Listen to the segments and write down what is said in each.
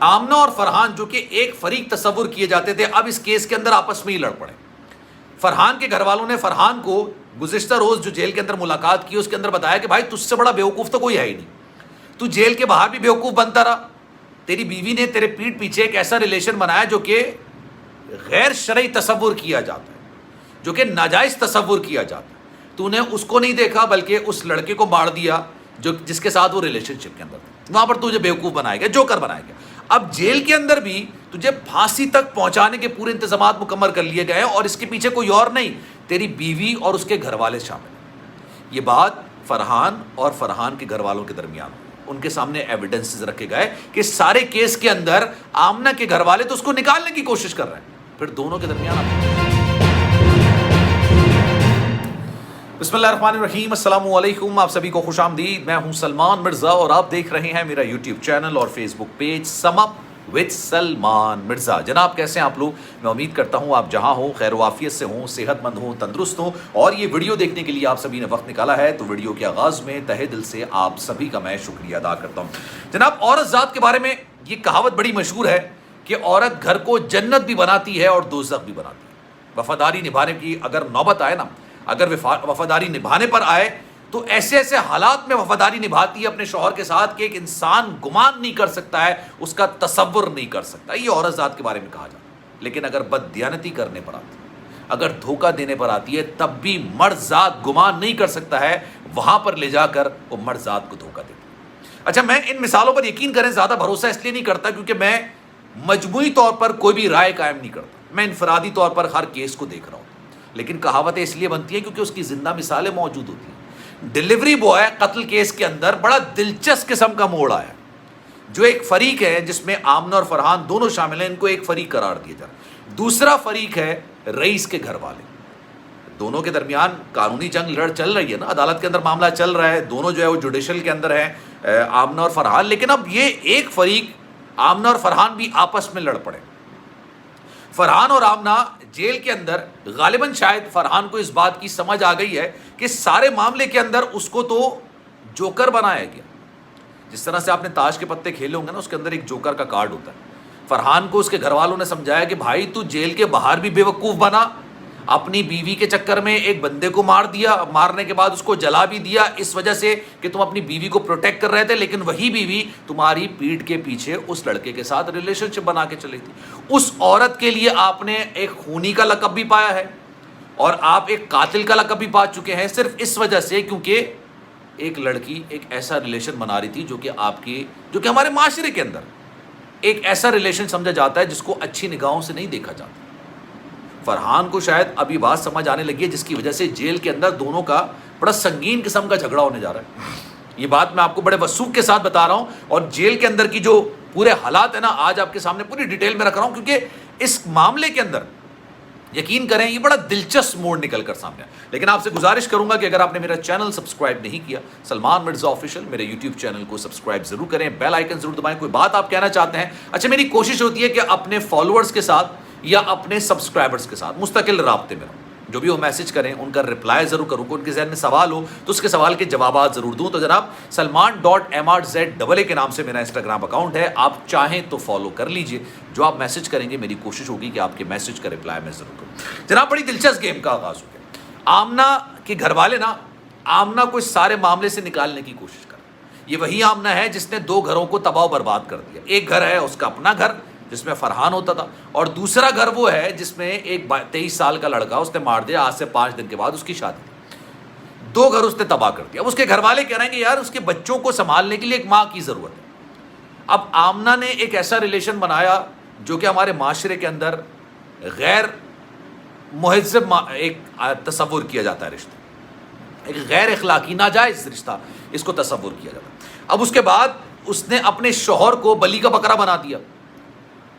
آمنہ اور فرحان جو کہ ایک فریق تصور کیے جاتے تھے، اب اس کیس کے اندر آپس میں ہی لڑ پڑے۔ فرحان کے گھر والوں نے فرحان کو گزشتہ روز جو جیل کے اندر ملاقات کی اس کے اندر بتایا کہ بھائی تجھ سے بڑا بیوقوف تو کوئی ہے ہی نہیں، تو جیل کے باہر بھی بیوقوف بنتا رہا، تیری بیوی نے تیرے پیٹھ پیچھے ایک ایسا ریلیشن بنایا جو کہ غیر شرعی تصور کیا جاتا ہے، جو کہ ناجائز تصور کیا جاتا ہے، تو نے اس کو نہیں دیکھا بلکہ اس لڑکے کو مار دیا جس کے ساتھ وہ ریلیشن شپ کے اندر تھا، وہاں پر تجھے بیوقوف بنایا گیا، جوکر بنایا گیا۔ اب جیل کے اندر بھی تجھے پھانسی تک پہنچانے کے پورے انتظامات مکمل کر لیے گئے اور اس کے پیچھے کوئی اور نہیں، تیری بیوی اور اس کے گھر والے شامل ہیں۔ یہ بات فرحان اور فرحان کے گھر والوں کے درمیان ان کے سامنے ایویڈنسز رکھے گئے کہ سارے کیس کے اندر آمنہ کے گھر والے تو اس کو نکالنے کی کوشش کر رہے ہیں، پھر دونوں کے درمیان بسم اللہ الرحمن الرحیم، السلام علیکم، آپ سبھی کو خوش آمدید۔ میں ہوں سلمان مرزا اور آپ دیکھ رہے ہیں میرا یوٹیوب چینل اور Facebook page sum up with Salman Mirza. جناب کیسے ہیں آپ لوگ؟ میں امید کرتا ہوں آپ جہاں ہوں خیر و عافیت سے ہوں، صحت مند ہوں، تندرست ہوں، اور یہ ویڈیو دیکھنے کے لیے آپ سبھی نے وقت نکالا ہے تو ویڈیو کے آغاز میں تہہ دل سے آپ سبھی کا میں شکریہ ادا کرتا ہوں۔ جناب عورت ذات کے بارے میں یہ کہاوت بڑی مشہور ہے کہ عورت گھر کو جنت بھی بناتی ہے اور دوزخ بھی بناتی ہے۔ وفاداری نبھانے کی اگر نوبت آئے نا، اگر وفاداری نبھانے پر آئے تو ایسے ایسے حالات میں وفاداری نبھاتی ہے اپنے شوہر کے ساتھ کہ ایک انسان گمان نہیں کر سکتا ہے، اس کا تصور نہیں کر سکتا۔ یہ عورت ذات کے بارے میں کہا جاتا ہے۔ لیکن اگر بددیانتی کرنے پر آتی ہے، اگر دھوکہ دینے پر آتی ہے، تب بھی مرد ذات گمان نہیں کر سکتا ہے، وہاں پر لے جا کر وہ مرد ذات کو دھوکہ دیتی ہے۔ اچھا، میں ان مثالوں پر یقین کریں زیادہ بھروسہ اس لیے نہیں کرتا کیونکہ میں مجموعی طور پر کوئی بھی رائے قائم نہیں کرتا، میں انفرادی طور پر ہر کیس کو دیکھ رہا ہوں، لیکن کہاوتیں اس لیے بنتی ہیں کیونکہ اس کی زندہ مثالیں موجود ہوتی ہیں۔ ڈیلیوری بوائے قتل کیس کے اندر بڑا دلچسپ قسم کا موڑ آیا، جو ایک فریق ہے جس میں آمنہ اور فرحان دونوں شامل ہیں، ان کو ایک فریق قرار دیا جا رہا ہے۔ دوسرا فریق ہے رئیس کے گھر والے، دونوں کے درمیان قانونی جنگ چل رہی ہے نا، عدالت کے اندر معاملہ چل رہا ہے، دونوں جو ہے وہ جوڈیشل کے اندر ہیں، آمنہ اور فرحان، لیکن اب یہ ایک فریق آمنہ اور فرحان بھی آپس میں لڑ پڑے۔ فرحان اور آمنہ جیل کے اندر غالباً شاید فرحان کو اس بات کی سمجھ آ گئی ہے کہ سارے معاملے کے اندر اس کو تو جوکر بنایا گیا۔ جس طرح سے آپ نے تاش کے پتے کھیلے ہوں گے نا، اس کے اندر ایک جوکر کا کارڈ ہوتا ہے۔ فرحان کو اس کے گھر والوں نے سمجھایا کہ بھائی تو جیل کے باہر بھی بے وقوف بنا، اپنی بیوی کے چکر میں ایک بندے کو مار دیا، مارنے کے بعد اس کو جلا بھی دیا اس وجہ سے کہ تم اپنی بیوی کو پروٹیکٹ کر رہے تھے، لیکن وہی بیوی تمہاری پیٹھ کے پیچھے اس لڑکے کے ساتھ ریلیشن شپ بنا کے چلی تھی۔ اس عورت کے لیے آپ نے ایک خونی کا لقب بھی پایا ہے اور آپ ایک قاتل کا لقب بھی پا چکے ہیں، صرف اس وجہ سے کیونکہ ایک لڑکی ایک ایسا ریلیشن بنا رہی تھی جو کہ ہمارے معاشرے کے اندر ایک ایسا ریلیشن سمجھا جاتا ہے جس کو اچھی نگاہوں سے نہیں دیکھا جاتا۔ فرحان کو شاید ابھی بات سمجھ آنے لگی ہے جس کی وجہ سے جیل کے اندر دونوں کا بڑا سنگین قسم کا جھگڑا ہونے جا رہا ہے۔ یہ بات میں آپ کو بڑے وثوق کے ساتھ بتا رہا ہوں، اور جیل کے اندر کی جو پورے حالات ہیں نا، آج آپ کے سامنے پوری ڈیٹیل میں رکھ رہا ہوں کیونکہ اس معاملے کے اندر یقین کریں یہ بڑا دلچسپ موڑ نکل کر سامنے ہے۔ لیکن آپ سے گزارش کروں گا کہ اگر آپ نے میرا چینل سبسکرائب نہیں کیا، سلمان مرزا آفیشیل، میرے یوٹیوب چینل کو سبسکرائب ضرور کریں، بیل آئیکن ضرور دبائیں۔ کوئی بات آپ کہنا چاہتے ہیں، اچھا میری کوشش ہوتی ہے کہ اپنے فالوورز کے ساتھ یا اپنے سبسکرائبرز کے ساتھ مستقل رابطے میں رہوں، جو بھی وہ میسج کریں ان کا رپلائی ضرور کروں، ان کے ذہن میں سوال ہو تو اس کے سوال کے جوابات ضرور دوں۔ تو جناب سلمان.mrz کے نام سے میرا انسٹاگرام اکاؤنٹ ہے، آپ چاہیں تو فالو کر لیجئے، جو آپ میسج کریں گے میری کوشش ہوگی کہ آپ کے میسج کا رپلائی میں ضرور کروں۔ جناب بڑی دلچسپ گیم کا آغاز ہو گیا۔ آمنہ کے گھر والے نا آمنہ کو اس سارے معاملے سے نکالنے کی کوشش کر رہے ہیں۔ یہ وہی آمنہ ہے جس نے دو گھروں کو تباہ و برباد کر دیا۔ ایک گھر ہے اس کا اپنا گھر جس میں فرحان ہوتا تھا، اور دوسرا گھر وہ ہے جس میں ایک 23 سال کا لڑکا اس نے مار دیا، آج سے 5 دن کے بعد اس کی شادی تھی۔ دو گھر اس نے تباہ کر دیا۔ اب اس کے گھر والے کہہ رہے ہیں کہ یار اس کے بچوں کو سنبھالنے کے لیے ایک ماں کی ضرورت ہے۔ اب آمنہ نے ایک ایسا ریلیشن بنایا جو کہ ہمارے معاشرے کے اندر غیر مہذب ایک تصور کیا جاتا ہے، رشتہ ایک غیر اخلاقی ناجائز رشتہ اس کو تصور کیا جاتا ہے۔ اب اس کے بعد اس نے اپنے شوہر کو بلی کا بکرا بنا دیا۔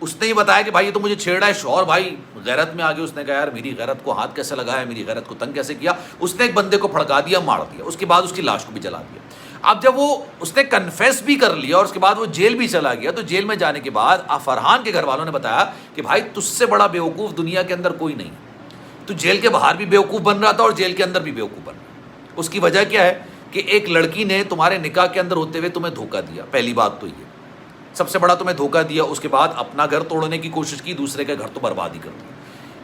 اس نے یہ بتایا کہ بھائی یہ تو مجھے چھیڑ رہا ہے، شوہر بھائی غیرت میں آگے اس نے کہا یار میری غیرت کو ہاتھ کیسے لگایا، میری غیرت کو تنگ کیسے کیا۔ اس نے ایک بندے کو پھڑکا دیا، مار دیا، اس کے بعد اس کی لاش کو بھی جلا دیا۔ اب جب اس نے کنفیس بھی کر لیا اور اس کے بعد وہ جیل بھی چلا گیا، تو جیل میں جانے کے بعد فرحان کے گھر والوں نے بتایا کہ بھائی تجھ سے بڑا بیوقوف دنیا کے اندر کوئی نہیں، تو جیل کے باہر بھی بیوقوف بن رہا تھا اور جیل کے اندر بھی بیوقوف بن رہا۔ اس کی وجہ کیا ہے کہ ایک لڑکی نے تمہارے نکاح کے اندر ہوتے ہوئے تمہیں دھوکہ دیا، پہلی بات تو یہ۔ سب سے بڑا تمہیں دھوکہ دیا، اس کے بعد اپنا گھر توڑنے کی کوشش کی، دوسرے کا گھر تو برباد ہی کر دیا،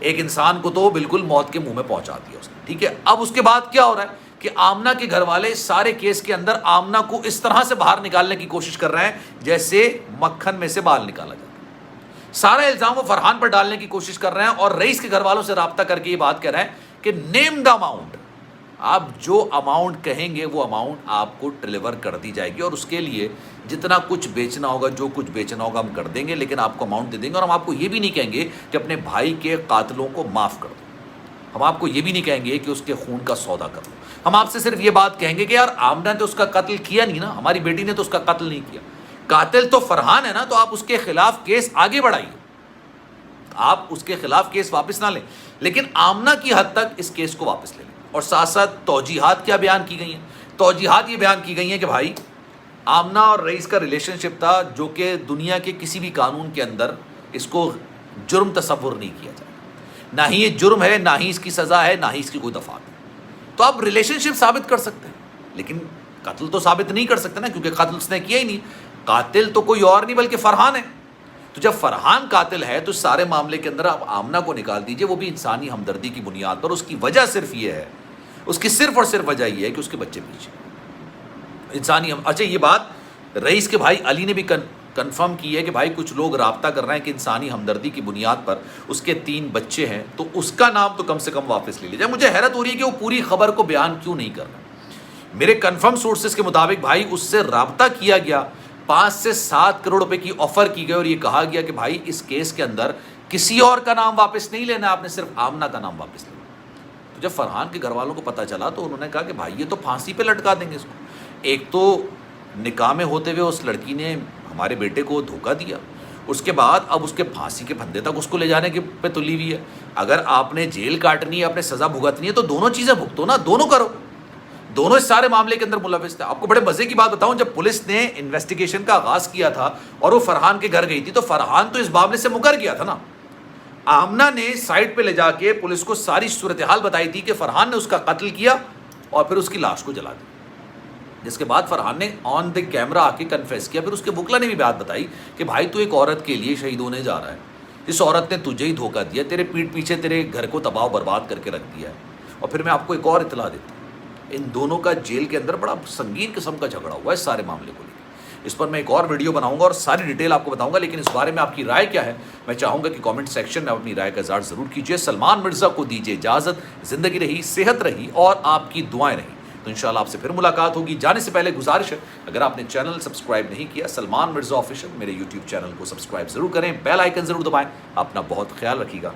ایک انسان کو تو بالکل موت کے منہ میں پہنچا دیا اس نے، ٹھیک ہے۔ اب اس کے بعد کیا ہو رہا ہے کہ آمنہ کے گھر والے سارے کیس کے اندر آمنہ کو اس طرح سے باہر نکالنے کی کوشش کر رہے ہیں جیسے مکھن میں سے بال نکالا جاتا ہے، سارا الزام وہ فرحان پر ڈالنے کی کوشش کر رہے ہیں، اور رئیس کے گھر والوں سے رابطہ کر کے یہ بات کہہ رہے ہیں کہ نیم دا اماؤنٹ، آپ جو اماؤنٹ کہیں گے وہ اماؤنٹ آپ کو ڈلیور کر دی جائے گی، اور اس کے لیے جتنا کچھ بیچنا ہوگا، جو کچھ بیچنا ہوگا ہم کر دیں گے، لیکن آپ کو اماؤنٹ دے دیں گے، اور ہم آپ کو یہ بھی نہیں کہیں گے کہ اپنے بھائی کے قاتلوں کو معاف کر دو، ہم آپ کو یہ بھی نہیں کہیں گے کہ اس کے خون کا سودا کر دو، ہم آپ سے صرف یہ بات کہیں گے کہ یار آمنہ نے تو اس کا قتل کیا نہیں نا، ہماری بیٹی نے تو اس کا قتل نہیں کیا، قاتل تو فرحان ہے نا، تو آپ اس کے خلاف کیس آگے بڑھائیے، آپ اس کے خلاف کیس واپس نہ لیں، لیکن آمنہ کی حد تک اس کیس کو واپس لے لیں۔ اور ساتھ ساتھ توجیحات کیا بیان کی گئی ہیں؟ توجیحات یہ بیان کی گئی ہیں کہ بھائی آمنہ اور رئیس کا ریلیشن شپ تھا جو کہ دنیا کے کسی بھی قانون کے اندر اس کو جرم تصور نہیں کیا جائے، نہ ہی یہ جرم ہے، نہ ہی اس کی سزا ہے، نہ ہی اس کی کوئی دفعات ہے۔ تو آپ ریلیشن شپ ثابت کر سکتے ہیں، لیکن قتل تو ثابت نہیں کر سکتے نا، کیونکہ قتل اس نے کیا ہی نہیں، قاتل تو کوئی اور نہیں بلکہ فرحان ہے۔ تو جب فرحان قاتل ہے تو سارے معاملے کے اندر آپ آمنہ کو نکال دیجئے، وہ بھی انسانی ہمدردی کی بنیاد پر، اس کی وجہ صرف یہ ہے، اس کی صرف اور صرف وجہ یہ ہے کہ اس کے بچے پیچھے انسانی اچھا یہ بات رئیس کے بھائی علی نے بھی کنفرم کی ہے کہ بھائی کچھ لوگ رابطہ کر رہے ہیں کہ انسانی ہمدردی کی بنیاد پر اس کے 3 بچے ہیں، تو اس کا نام تو کم سے کم واپس لے لیا جائے۔ مجھے حیرت ہو رہی ہے کہ وہ پوری خبر کو بیان کیوں نہیں کر رہا۔ میرے کنفرم سورسز کے مطابق بھائی اس سے رابطہ کیا گیا، 5 سے 7 کروڑ روپے کی آفر کی گئی، اور یہ کہا گیا کہ بھائی اس کیس کے اندر کسی اور کا نام واپس نہیں لینا، آپ نے صرف آمنہ کا نام واپس لینا۔ تو جب فرحان کے گھر والوں کو پتہ چلا تو انہوں نے کہا کہ بھائی یہ تو پھانسی پہ لٹکا دیں گے اس کو، ایک تو نکاح میں ہوتے ہوئے اس لڑکی نے ہمارے بیٹے کو دھوکہ دیا، اس کے بعد اب اس کے پھانسی کے پھندے تک اس کو لے جانے کے پہ تلی ہوئی ہے۔ اگر آپ نے جیل کاٹنی ہے، آپ نے سزا بھگتنی ہے، تو دونوں چیزیں بھگتو نا، دونوں کرو، دونوں اس سارے معاملے کے اندر ملوث تھے۔ آپ کو بڑے مزے کی بات بتاؤں، جب پولیس نے انویسٹیگیشن کا آغاز کیا تھا اور وہ فرحان کے گھر گئی تھی، تو فرحان تو اس معاملے سے مکر گیا تھا نا۔ آمنہ نے سائٹ پہ لے جا کے پولیس کو ساری صورتحال بتائی تھی کہ فرحان نے اس کا قتل کیا اور پھر اس کی لاش کو جلا دیا، جس کے بعد فرحان نے آن دی کیمرہ آ کے کنفیس کیا۔ پھر اس کے وکلا نے بھی بات بتائی کہ بھائی تو ایک عورت کے لیے شہید ہونے جا رہا ہے، اس عورت نے تجھے ہی دھوکہ دیا، تیرے پیٹھ پیچھے تیرے گھر کو تباہ و برباد کر کے رکھ دیا ہے، اور پھر میں آپ کو ایک اور اطلاع دیتا ہوں، ان دونوں کا جیل کے اندر بڑا سنگین قسم کا جھگڑا ہوا ہے اس سارے معاملے کو لے کے۔ اس پر میں ایک اور ویڈیو بناؤں گا اور ساری ڈیٹیل آپ کو بتاؤں گا، لیکن اس بارے میں آپ کی رائے کیا ہے میں چاہوں گا کہ کامنٹ سیکشن میں اپنی رائے کا اظہار ضرور کیجیے۔ سلمان مرزا کو دیجیے اجازت، زندگی رہی، صحت رہی اور آپ کی دعائیں رہیں، تو انشاءاللہ آپ سے پھر ملاقات ہوگی۔ جانے سے پہلے گزارش ہے، اگر آپ نے چینل سبسکرائب نہیں کیا سلمان مرزا آفیشیل، میرے یوٹیوب چینل کو سبسکرائب ضرور کریں، بیل آئیکن ضرور دبائیں۔ اپنا بہت خیال رکھیے گا۔